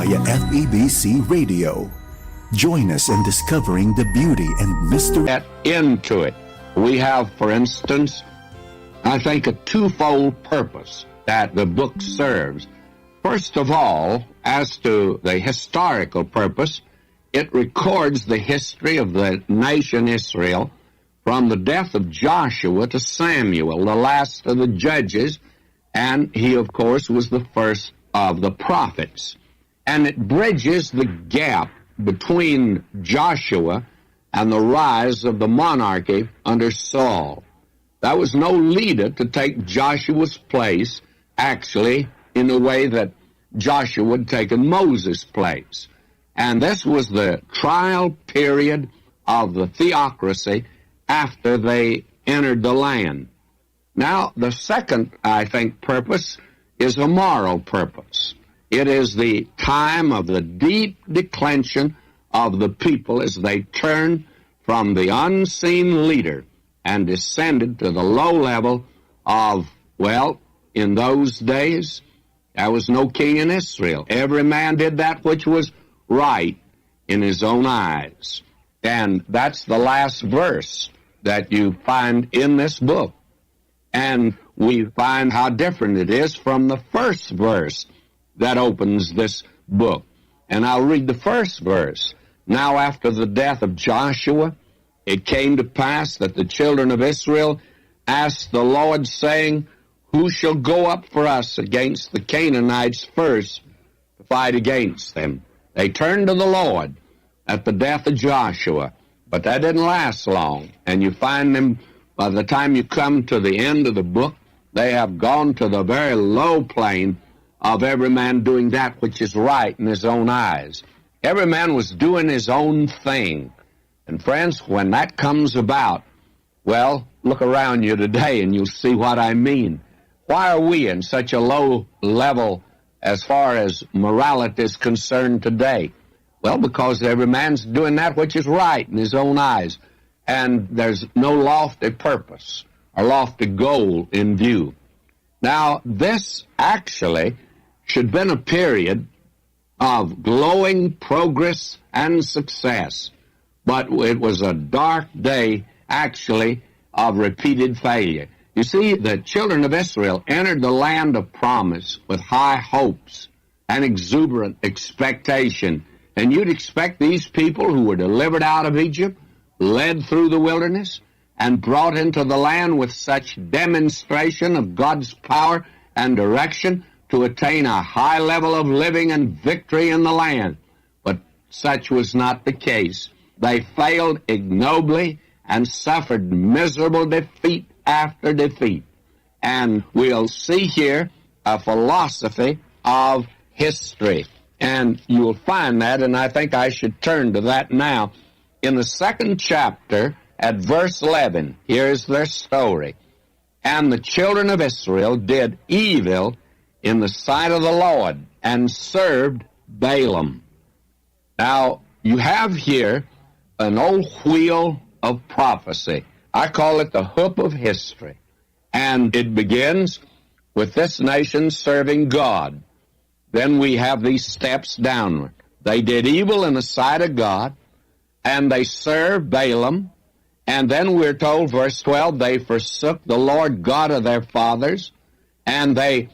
via FEBC Radio. Join us in discovering the beauty and mystery. Get into it. We have, for instance, I think a twofold purpose that the book serves. First of all, as to the historical purpose, it records the history of the nation Israel from the death of Joshua to Samuel, the last of the judges, and he, of course, was the first of the prophets. And it bridges the gap between Joshua and the rise of the monarchy under Saul. There was no leader to take Joshua's place, actually, in the way that Joshua had taken Moses' place. And this was the trial period of the theocracy after they entered the land. Now, the second, I think, purpose is a moral purpose. It is the time of the deep declension of the people as they turned from the unseen leader and descended to the low level of, well, in those days, there was no king in Israel. Every man did that which was right in his own eyes. And that's the last verse that you find in this book. And we find how different it is from the first verse that opens this book. And I'll read the first verse. Now after the death of Joshua, it came to pass that the children of Israel asked the Lord, saying, Who shall go up for us against the Canaanites first to fight against them? They turned to the Lord at the death of Joshua, but that didn't last long. And you find them, by the time you come to the end of the book, they have gone to the very low plane of every man doing that which is right in his own eyes. Every man was doing his own thing. And friends, when that comes about, well, look around you today and you'll see what I mean. Why are we in such a low level as far as morality is concerned today? Well, because every man's doing that which is right in his own eyes, and there's no lofty purpose or lofty goal in view. Now, this actually should have been a period of glowing progress and success, but it was a dark day, actually, of repeated failure. You see, the children of Israel entered the land of promise with high hopes and exuberant expectation. And you'd expect these people who were delivered out of Egypt, led through the wilderness, and brought into the land with such demonstration of God's power and direction to attain a high level of living and victory in the land. But such was not the case. They failed ignobly and suffered miserable defeat after defeat. And we'll see here a philosophy of history. And you'll find that, and I think I should turn to that now. In the second chapter, at verse 11, here's their story. And the children of Israel did evil in the sight of the Lord, and served Balaam. Now, you have here an old wheel of prophecy. I call it the hoop of history. And it begins with this nation serving God. Then we have these steps downward. They did evil in the sight of God, and they served Balaam. And then we're told, verse 12, they forsook the Lord God of their fathers, and they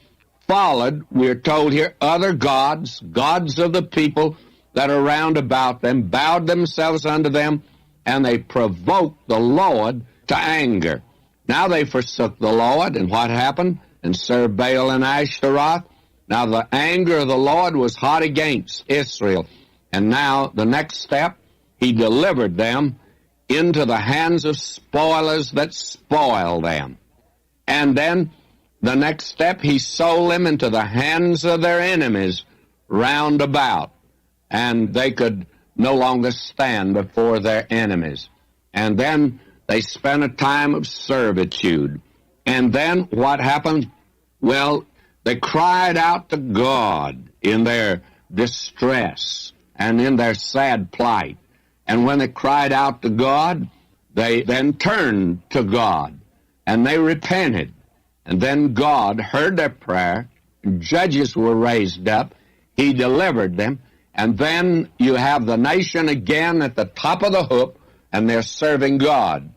followed, we're told here, other gods, gods of the people that are round about them, bowed themselves unto them, and they provoked the Lord to anger. Now they forsook the Lord, and what happened? And served Baal and Ashtaroth. Now the anger of the Lord was hot against Israel. And now the next step, he delivered them into the hands of spoilers that spoil them. And then the next step, he sold them into the hands of their enemies round about. And they could no longer stand before their enemies. And then they spent a time of servitude. And then what happened? Well, they cried out to God in their distress and in their sad plight. And when they cried out to God, they then turned to God, and they repented. And then God heard their prayer, and judges were raised up. He delivered them. And then you have the nation again at the top of the hoop, and they're serving God.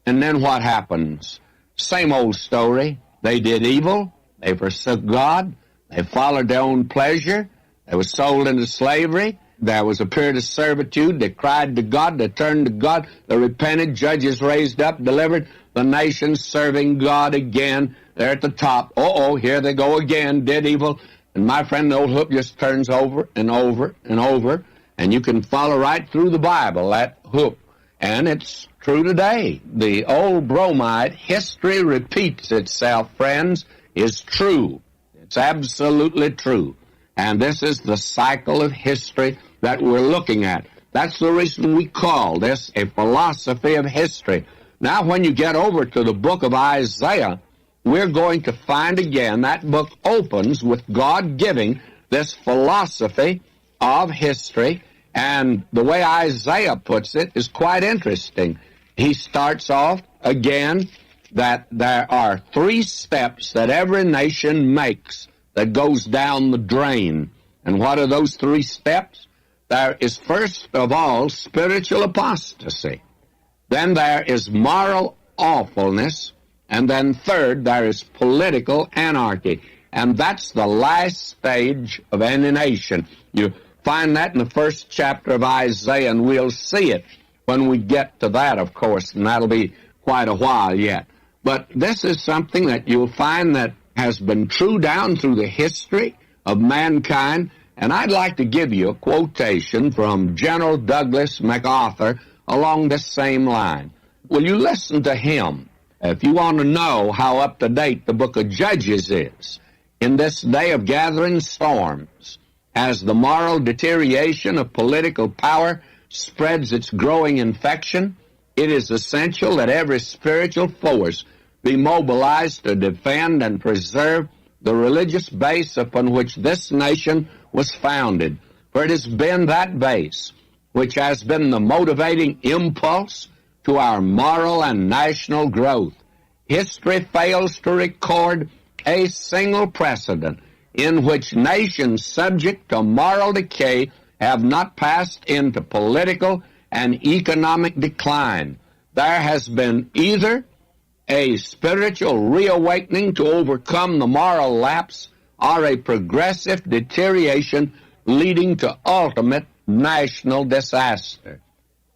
And then what happens? Same old story. They did evil. They forsook God. They followed their own pleasure. They were sold into slavery. There was a period of servitude. They cried to God. They turned to God. They repented. Judges raised up, delivered. The nation serving God again. They're at the top. Here they go again. Did evil. And my friend, the old hoop just turns over and over and over. And you can follow right through the Bible, that hoop. And it's true today. The old bromide, history repeats itself, friends, is true. It's absolutely true. And this is the cycle of history that we're looking at. That's the reason we call this a philosophy of history. Now, when you get over to the book of Isaiah, we're going to find again that book opens with God giving this philosophy of history. And the way Isaiah puts it is quite interesting. He starts off again that there are 3 steps that every nation makes that goes down the drain. And what are those 3 steps? There is first of all spiritual apostasy. Then there is moral awfulness. And then third, there is political anarchy. And that's the last stage of any nation. You find that in the first chapter of Isaiah, and we'll see it when we get to that, of course, and that'll be quite a while yet. But this is something that you'll find that has been true down through the history of mankind. And I'd like to give you a quotation from General Douglas MacArthur along this same line. Will you listen to him? If you want to know how up-to-date the book of Judges is, in this day of gathering storms, as the moral deterioration of political power spreads its growing infection, it is essential that every spiritual force be mobilized to defend and preserve the religious base upon which this nation was founded. For it has been that base which has been the motivating impulse to our moral and national growth. History fails to record a single precedent in which nations subject to moral decay have not passed into political and economic decline. There has been either a spiritual reawakening to overcome the moral lapse or a progressive deterioration leading to ultimate national disaster.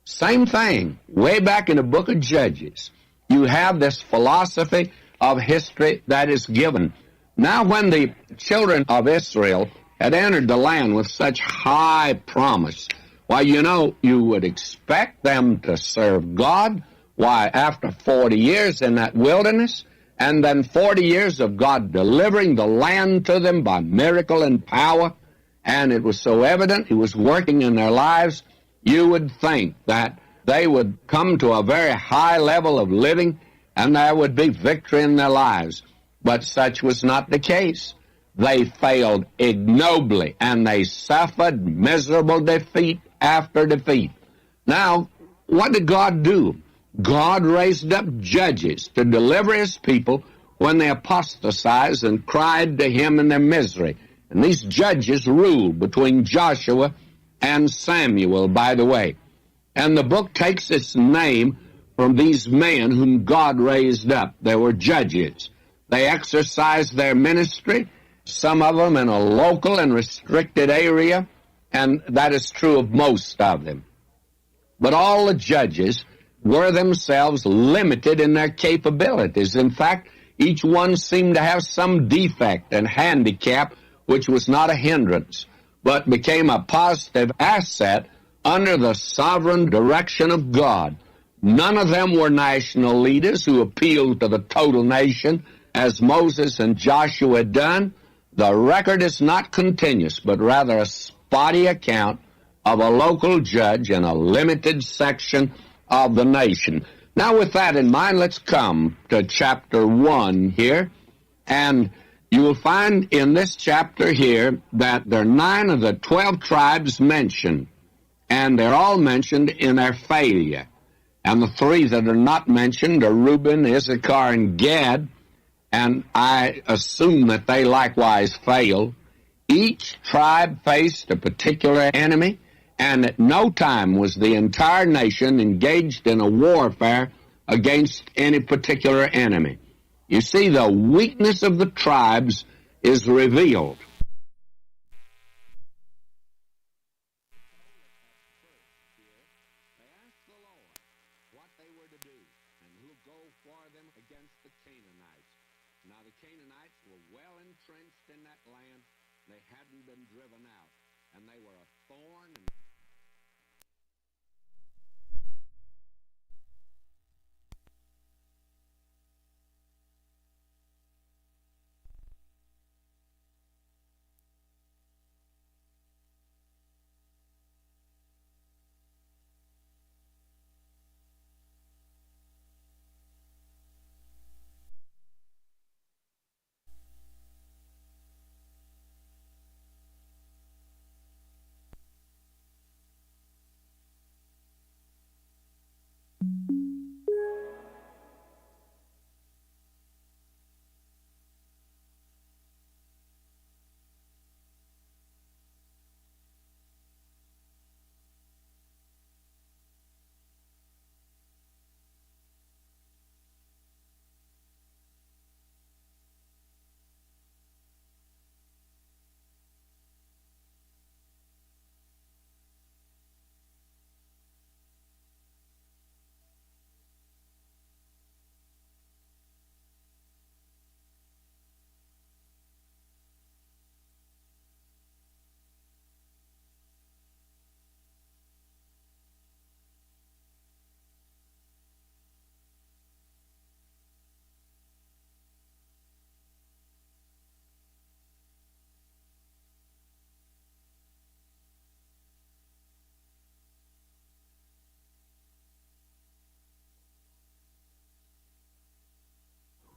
Same thing, way back in the book of Judges. You have this philosophy of history that is given. Now, when the children of Israel had entered the land with such high promise, why, you would expect them to serve God. Why, after 40 years in that wilderness, and then 40 years of God delivering the land to them by miracle and power, and it was so evident He was working in their lives, you would think that they would come to a very high level of living and there would be victory in their lives. But such was not the case. They failed ignobly and they suffered miserable defeat after defeat. Now, what did God do? God raised up judges to deliver His people when they apostatized and cried to Him in their misery. And these judges ruled between Joshua and Samuel, by the way. And the book takes its name from these men whom God raised up. They were judges. They exercised their ministry, some of them in a local and restricted area, and that is true of most of them. But all the judges were themselves limited in their capabilities. In fact, each one seemed to have some defect and handicap which was not a hindrance, but became a positive asset under the sovereign direction of God. None of them were national leaders who appealed to the total nation as Moses and Joshua had done. The record is not continuous, but rather a spotty account of a local judge in a limited section of the nation. Now, with that in mind, let's come to chapter 1 here. And you will find in this chapter here that there are 9 of the 12 tribes mentioned, and they're all mentioned in their failure. And the 3 that are not mentioned are Reuben, Issachar, and Gad, and I assume that they likewise failed. Each tribe faced a particular enemy, and at no time was the entire nation engaged in a warfare against any particular enemy. You see, the weakness of the tribes is revealed. They asked the Lord what they were to do, and who'll go for them against the Canaanites. Now the Canaanites were well entrenched in that land. They hadn't been driven out, and they were a thorn.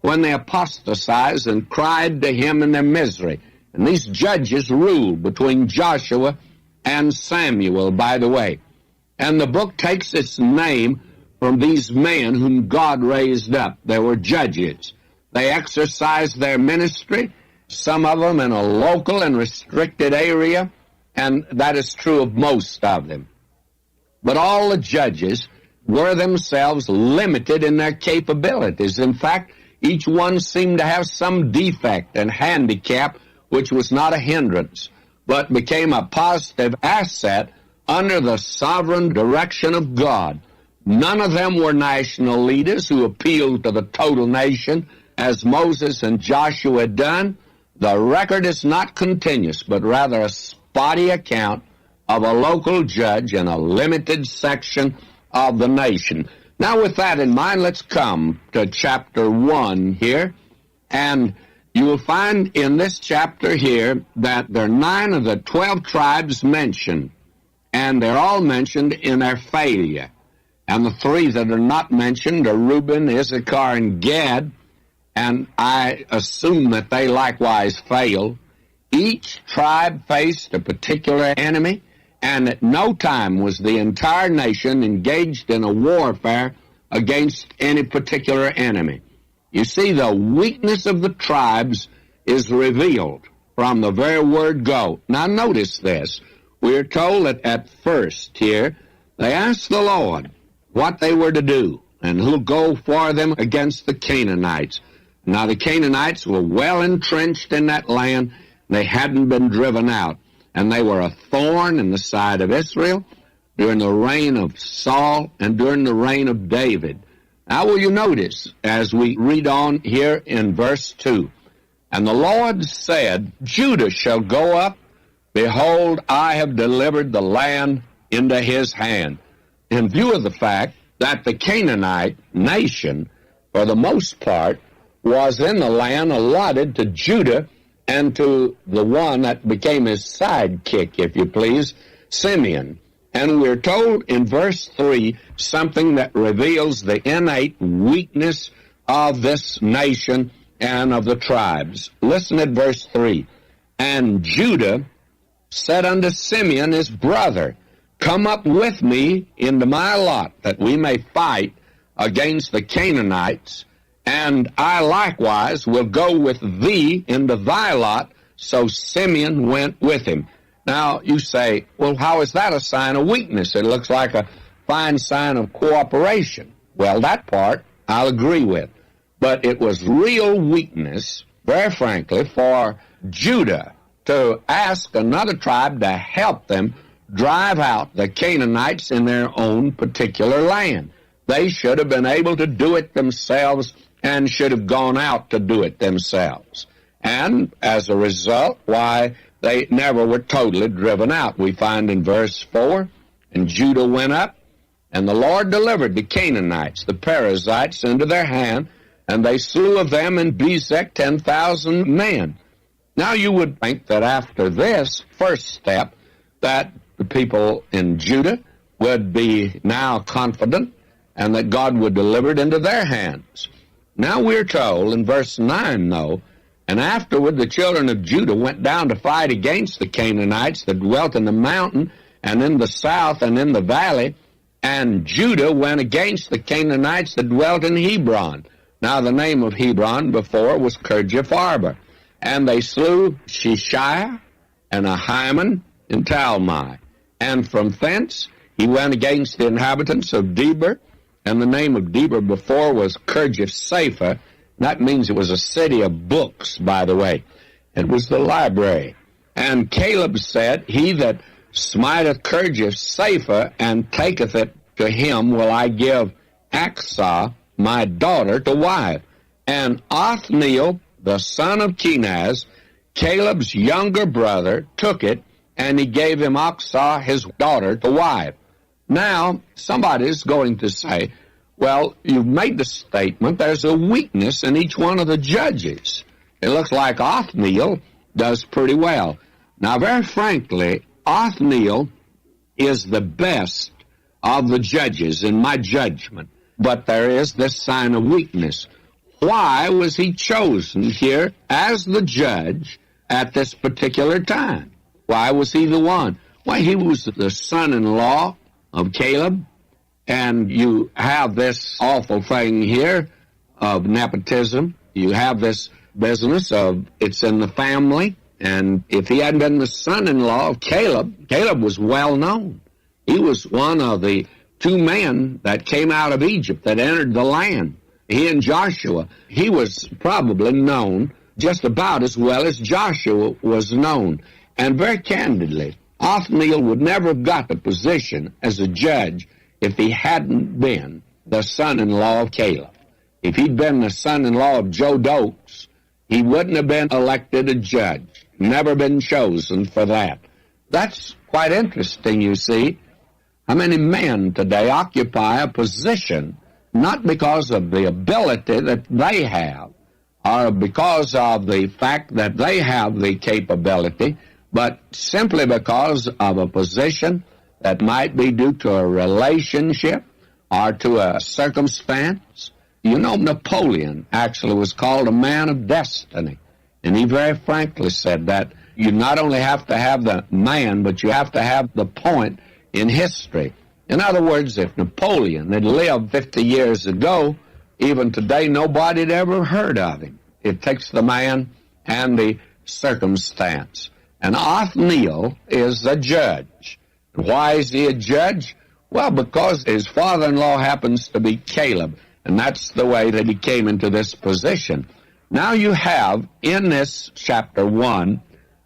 When they apostatized and cried to him in their misery. And these judges ruled between Joshua and Samuel, by the way. And the book takes its name from these men whom God raised up. They were judges. They exercised their ministry, some of them in a local and restricted area, and that is true of most of them. But all the judges were themselves limited in their capabilities. In fact, each one seemed to have some defect and handicap which was not a hindrance, but became a positive asset under the sovereign direction of God. None of them were national leaders who appealed to the total nation as Moses and Joshua had done. The record is not continuous, but rather a spotty account of a local judge in a limited section of the nation. Now, with that in mind, let's come to chapter 1 here. And you will find in this chapter here that there are 9 of the 12 tribes mentioned. And they're all mentioned in their failure. And the 3 that are not mentioned are Reuben, Issachar, and Gad. And I assume that they likewise failed. Each tribe faced a particular enemy, and at no time was the entire nation engaged in a warfare against any particular enemy. You see, the weakness of the tribes is revealed from the very word go. Now notice this. We are told that at first here, they asked the Lord what they were to do, and who'll go for them against the Canaanites. Now the Canaanites were well entrenched in that land. They hadn't been driven out. And they were a thorn in the side of Israel during the reign of Saul and during the reign of David. Now will you notice as we read on here in verse 2, and the Lord said, Judah shall go up. Behold, I have delivered the land into his hand. In view of the fact that the Canaanite nation, for the most part, was in the land allotted to Judah and to the one that became his sidekick, if you please, Simeon. And we're told in verse 3 something that reveals the innate weakness of this nation and of the tribes. Listen at verse 3. And Judah said unto Simeon his brother, Come up with me into my lot, that we may fight against the Canaanites, and I likewise will go with thee into thy lot, So Simeon went with him. Now, you say, well, how is that a sign of weakness? It looks like a fine sign of cooperation. Well, that part I'll agree with. But it was real weakness, very frankly, for Judah to ask another tribe to help them drive out the Canaanites in their own particular land. They should have been able to do it themselves and should have gone out to do it themselves. And as a result, why, they never were totally driven out. We find in verse 4, and Judah went up, and the Lord delivered the Canaanites, the Perizzites, into their hand, and they slew of them in Bezek 10,000 men. Now you would think that after this first step, that the people in Judah would be now confident and that God would deliver it into their hands. Now we're told in verse 9, though, and afterward the children of Judah went down to fight against the Canaanites that dwelt in the mountain and in the south and in the valley, and Judah went against the Canaanites that dwelt in Hebron. Now the name of Hebron before was Kirjath Arba. And they slew Shishai and Ahiman and Talmai. And from thence he went against the inhabitants of Debir, and the name of Debir before was Kirjath Sepher. That means it was a city of books, by the way. It was the library. And Caleb said, He that smiteth Kirjath Sepher and taketh it to him will I give Achsah, my daughter, to wife. And Othniel, the son of Kenaz, Caleb's younger brother, took it, and he gave him Achsah, his daughter, to wife. Now, somebody's going to say, well, you've made the statement, there's a weakness in each one of the judges. It looks like Othniel does pretty well. Now, very frankly, Othniel is the best of the judges in my judgment. But there is this sign of weakness. Why was he chosen here as the judge at this particular time? Why was he the one? Why, he was the son-in-law of Caleb, and you have this awful thing here of nepotism. You have this business of it's in the family, and if he hadn't been the son-in-law of Caleb, Caleb was well known. He was one of the two men that came out of Egypt that entered the land. He and Joshua, he was probably known just about as well as Joshua was known. And very candidly, Othniel would never have got the position as a judge if he hadn't been the son-in-law of Caleb. If he'd been the son-in-law of Joe Dokes, he wouldn't have been elected a judge, never been chosen for that. That's quite interesting, you see. How many men today occupy a position not because of the ability that they have or because of the fact that they have the capability, but simply because of a position that might be due to a relationship or to a circumstance. You know, Napoleon actually was called a man of destiny, and he very frankly said that you not only have to have the man, but you have to have the point in history. In other words, if Napoleon had lived 50 years ago, even today nobody had ever heard of him. It takes the man and the circumstance. And Othniel is a judge. And why is he a judge? Well, because his father-in-law happens to be Caleb, and that's the way that he came into this position. Now you have, in this chapter 1,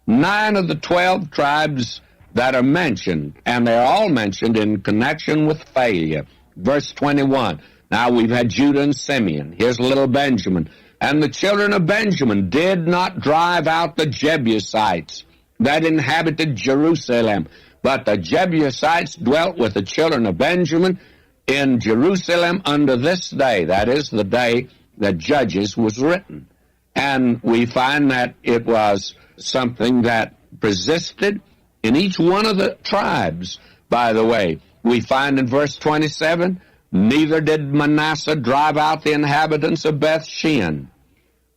9 of the 12 tribes that are mentioned, and they're all mentioned in connection with failure. Verse 21, now we've had Judah and Simeon. Here's little Benjamin. And the children of Benjamin did not drive out the Jebusites that inhabited Jerusalem, but the Jebusites dwelt with the children of Benjamin in Jerusalem unto this day. That is the day that Judges was written. And we find that it was something that persisted in each one of the tribes, by the way. We find in verse 27, neither did Manasseh drive out the inhabitants of Beth-shean.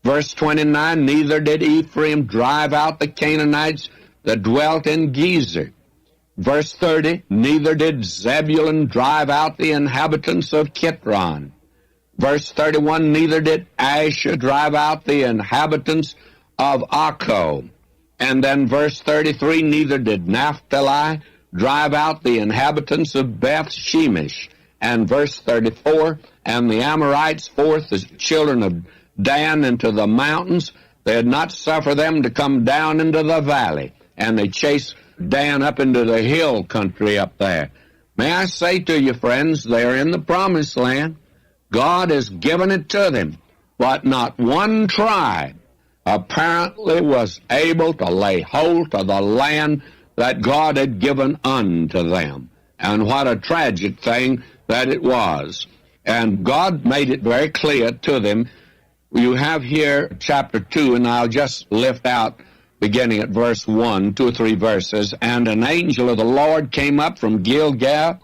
Verse 29, neither did Ephraim drive out the Canaanites that dwelt in Gezer. Verse 30, neither did Zebulun drive out the inhabitants of Kitron. Verse 31, neither did Asher drive out the inhabitants of Akko. And then verse 33, neither did Naphtali drive out the inhabitants of Beth Shemesh. And verse 34, and the Amorites forth the children of Dan into the mountains. They had not suffered them to come down into the valley. And they chased Dan up into the hill country up there. May I say to you, friends, they are in the promised land. God has given it to them. But not one tribe apparently was able to lay hold of the land that God had given unto them. And what a tragic thing that it was. And God made it very clear to them. You have here chapter 2, and I'll just lift out beginning at verse 1, 2 or 3 verses. And an angel of the Lord came up from Gilgal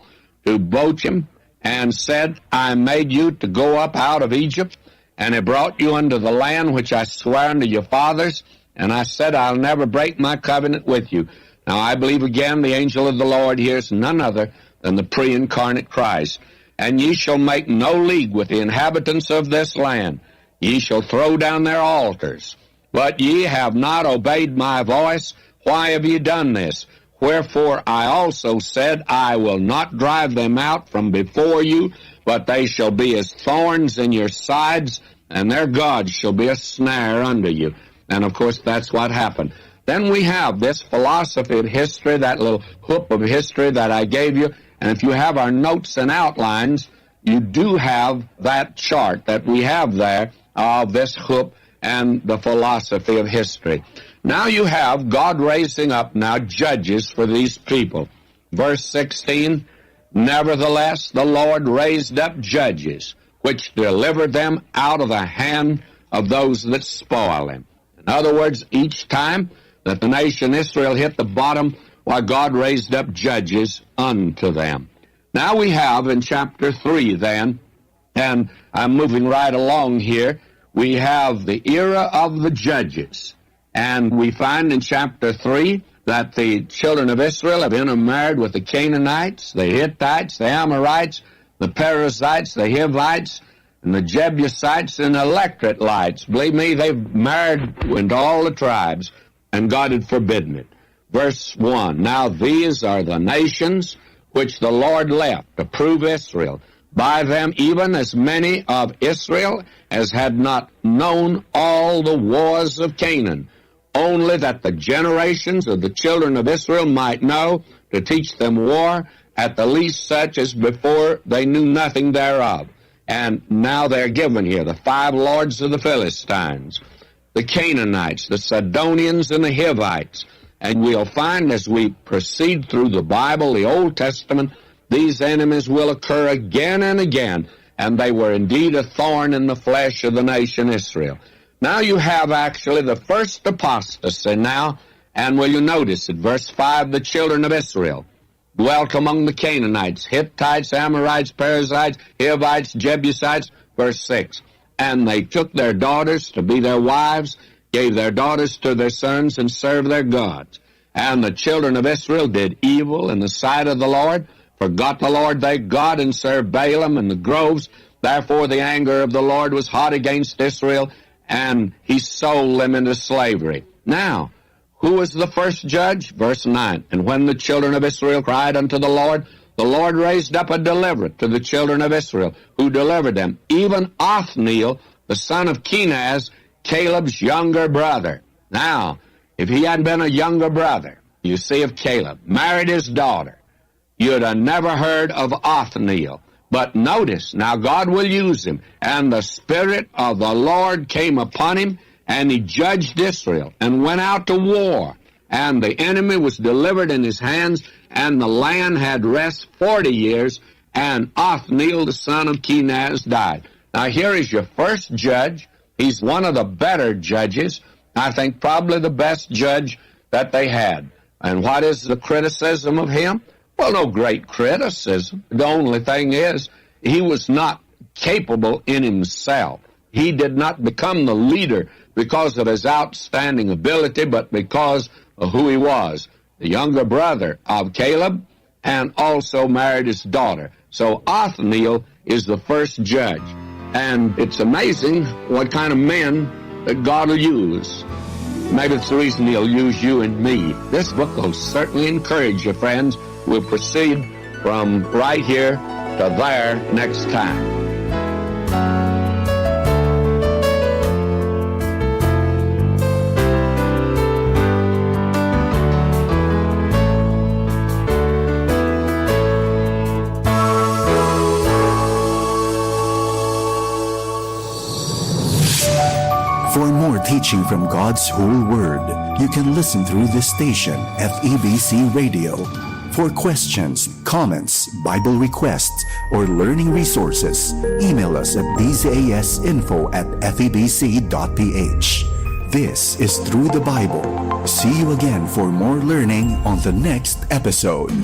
to Bochim, and said, I made you to go up out of Egypt, and I brought you unto the land which I sware unto your fathers, and I said, I'll never break my covenant with you. Now I believe again the angel of the Lord here is none other than the pre-incarnate Christ. And ye shall make no league with the inhabitants of this land. Ye shall throw down their altars. But ye have not obeyed my voice. Why have ye done this? Wherefore I also said, I will not drive them out from before you, but they shall be as thorns in your sides, and their gods shall be a snare unto you. And of course that's what happened. Then we have this philosophy of history, that little hoop of history that I gave you. And if you have our notes and outlines, you do have that chart that we have there of this hoop and the philosophy of history. Now you have God raising up now judges for these people. Verse 16, nevertheless the Lord raised up judges, which delivered them out of the hand of those that spoil them. In other words, each time that the nation Israel hit the bottom, why God raised up judges unto them. Now we have in chapter 3 then, and I'm moving right along here, we have the era of the judges. And we find in chapter 3 that the children of Israel have intermarried with the Canaanites, the Hittites, the Amorites, the Perizzites, the Hivites, and the Jebusites and the Electrites. Believe me, they've married into all the tribes, and God had forbidden it. Verse 1, now these are the nations which the Lord left to prove Israel. By them even as many of Israel as had not known all the wars of Canaan, only that the generations of the children of Israel might know, to teach them war, at the least such as before they knew nothing thereof. And now they're given here, the 5 lords of the Philistines, the Canaanites, the Sidonians, and the Hivites. And we'll find as we proceed through the Bible, the Old Testament, these enemies will occur again and again, and they were indeed a thorn in the flesh of the nation Israel. Now you have actually the first apostasy now, and will you notice it? Verse 5, the children of Israel dwelt among the Canaanites, Hittites, Amorites, Perizzites, Hivites, Jebusites. Verse 6, and they took their daughters to be their wives, gave their daughters to their sons, and served their gods. And the children of Israel did evil in the sight of the Lord, forgot the Lord their God, and served Balaam and the groves. Therefore the anger of the Lord was hot against Israel, and he sold them into slavery. Now, who was the first judge? Verse 9, and when the children of Israel cried unto the Lord raised up a deliverer to the children of Israel, who delivered them, even Othniel, the son of Kenaz, Caleb's younger brother. Now, if he hadn't been a younger brother, you see, of Caleb, married his daughter, you'd have never heard of Othniel. But notice, now God will use him. And the Spirit of the Lord came upon him, and he judged Israel, and went out to war. And the enemy was delivered in his hands, and the land had rest 40 years, and Othniel, the son of Kenaz, died. Now here is your first judge. He's one of the better judges. I think probably the best judge that they had. And what is the criticism of him? Well, no great criticism. The only thing is, he was not capable in himself. He did not become the leader because of his outstanding ability, but because of who he was. The younger brother of Caleb, and also married his daughter. So Othniel is the first judge. And it's amazing what kind of men that God will use. maybe it's the reason he'll use you and me. This book will certainly encourage you, friends. We'll proceed from right here to there next time. For more teaching from God's whole Word, you can listen through this station, FEBC Radio. For questions, comments, Bible requests, or learning resources, email us at bcasinfo@febc.ph. This is Through the Bible. See you again for more learning on the next episode.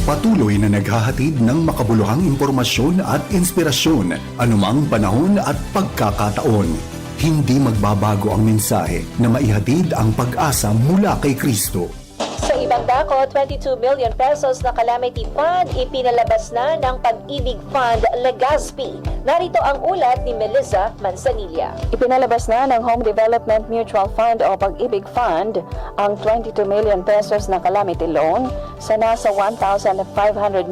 Patuloy na naghahatid ng makabuluhang impormasyon at inspirasyon anumang panahon at pagkakataon. Hindi magbabago ang mensahe na maihatid ang pag-asa mula kay Kristo. Sa ibang dako, 22 million pesos na calamity fund ipinalabas na ng Pag-ibig Fund Legazpi. Narito ang ulat ni Melissa Manzanilla. Ipinalabas na ng Home Development Mutual Fund o Pag-ibig Fund ang 22 million pesos na calamity loan sa nasa 1,500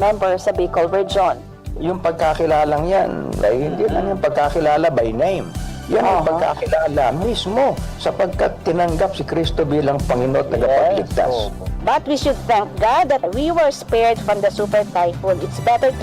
members sa Bicol Region. Yung pagkakilalang yan, ay hindi lang yung pagkakilala by name. Yan ang pagkakilala mismo sapagkat tinanggap si Kristo bilang Panginoon at tagapagligtas. But we should thank God that we were spared from the super typhoon. It's better to